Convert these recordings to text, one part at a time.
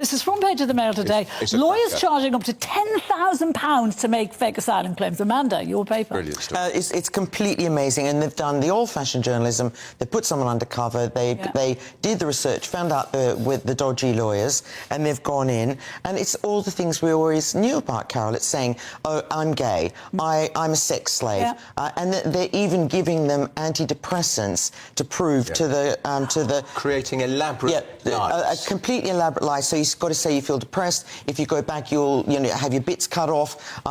This is front page of the Mail today. It's Lawyers charging up to £10,000 to make fake asylum claims. Amanda, your paper. Brilliant story. It's completely amazing, and they've done the old-fashioned journalism. They put someone undercover. They did the research, found out with the dodgy lawyers, and they've gone in. And it's all the things we always knew about, Carol. It's saying, "Oh, I'm gay. I'm a sex slave," and they're even giving them antidepressants to prove to the creating elaborate lies. A completely elaborate lie. So you've got to say you feel depressed. If you go back, you'll have your bits cut off.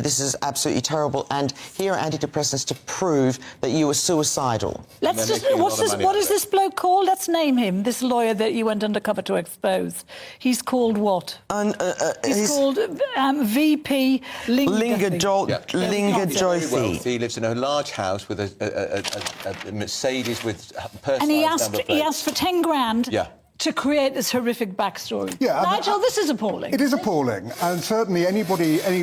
This is absolutely terrible. And here are antidepressants to prove that you were suicidal. Let's just. What is this bloke called? Let's name him. This lawyer that you went undercover to expose. He's called what? He's called VP Linga-Joyfie. He lives in a large house with a Mercedes with personalised and number plates. he asked for 10 grand. Yeah. To create this horrific backstory. Yeah, Nigel, this is appalling. It is appalling, and certainly any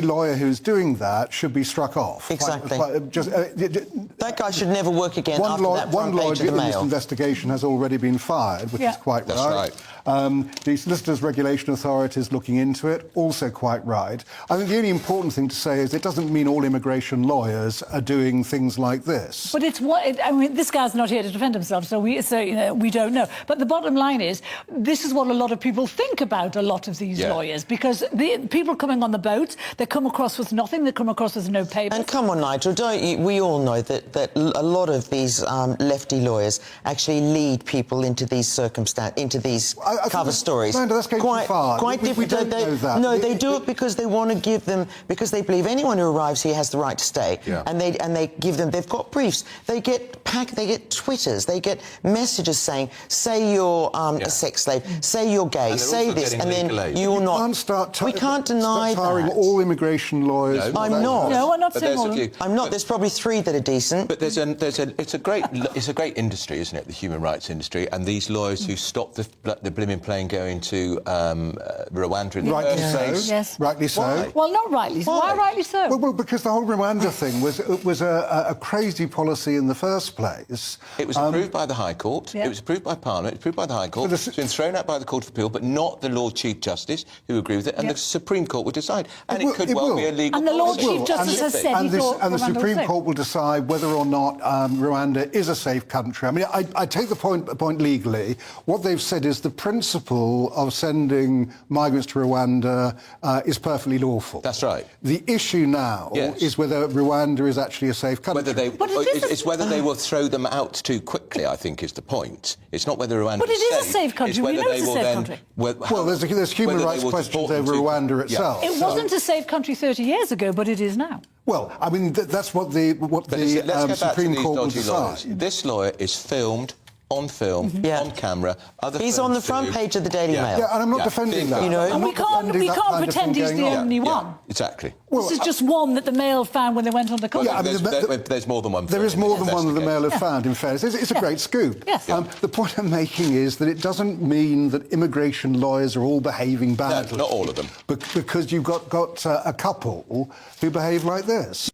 lawyer who's doing that should be struck off. Exactly. That guy should never work again one after that front page of the Mail. This investigation has already been fired, which is quite right. The Solicitors Regulation Authority is looking into it, also quite right. I think the only important thing to say is it doesn't mean all immigration lawyers are doing things like this. But it's I mean, this guy's not here to defend himself, so we don't know. But the bottom line is, this is what a lot of people think about a lot of these lawyers, because the people coming on the boat, they come across with nothing, they come across with no papers. And come on, Nigel, don't you? We all know that a lot of these lefty lawyers actually lead people into these cover stories. Amanda, that's going too far. Quite different. We don't know that. No, they do it because they want to give them, because they believe anyone who arrives here has the right to stay. Yeah. And they give them. They've got briefs. They get Twitters. They get messages saying, "Say you're a sex slave. Say you're gay. Say this," and then you're not. We can't deny hiring that. all immigration lawyers. No, I'm not. No, I'm not saying all of them. I'm not. There's probably 3 that are decent. But it's a great industry, isn't it? The human rights industry, and these lawyers who stop the blimmin' plane going to Rwanda in the first place. Yes. Rightly so. Why? Well, not rightly so. Why rightly so? Well, because the whole Rwanda thing was a crazy policy in the first place. It was approved by the High Court. It was approved by Parliament. It was approved by the High Court. It's been thrown out by the Court of Appeal, but not the Lord Chief Justice, who agreed with it, and the Supreme Court will decide. And it could well be a legal And the Lord policy. Chief Justice has said and the Supreme Court will decide whether or not Rwanda is a safe country. I mean, I take the point legally. What they've said is the principle of sending migrants to Rwanda is perfectly lawful. That's right. The issue now is whether Rwanda is actually a safe country. It's whether they will throw them out too quickly, I think, is the point. It's not whether Rwanda is safe. But it is a safe country. We know it's a safe country. Well, there's human rights questions over Rwanda itself. It wasn't a safe country 30 years ago, but it is now. Well, I mean, that's what the Supreme Court will decide. This lawyer is filmed on film, on camera. He's on the front page of the Daily Mail. Yeah, and I'm not defending that. And we can't pretend he's the only one. Exactly. This is just one that the Mail found when they went on the cover. Yeah, I mean, there's more than one. There is more than one that the Mail have found, in fairness. It's a great scoop. Yes. The point I'm making is that it doesn't mean that immigration lawyers are all behaving badly. No, not all of them. Because you've got a couple who behave like this.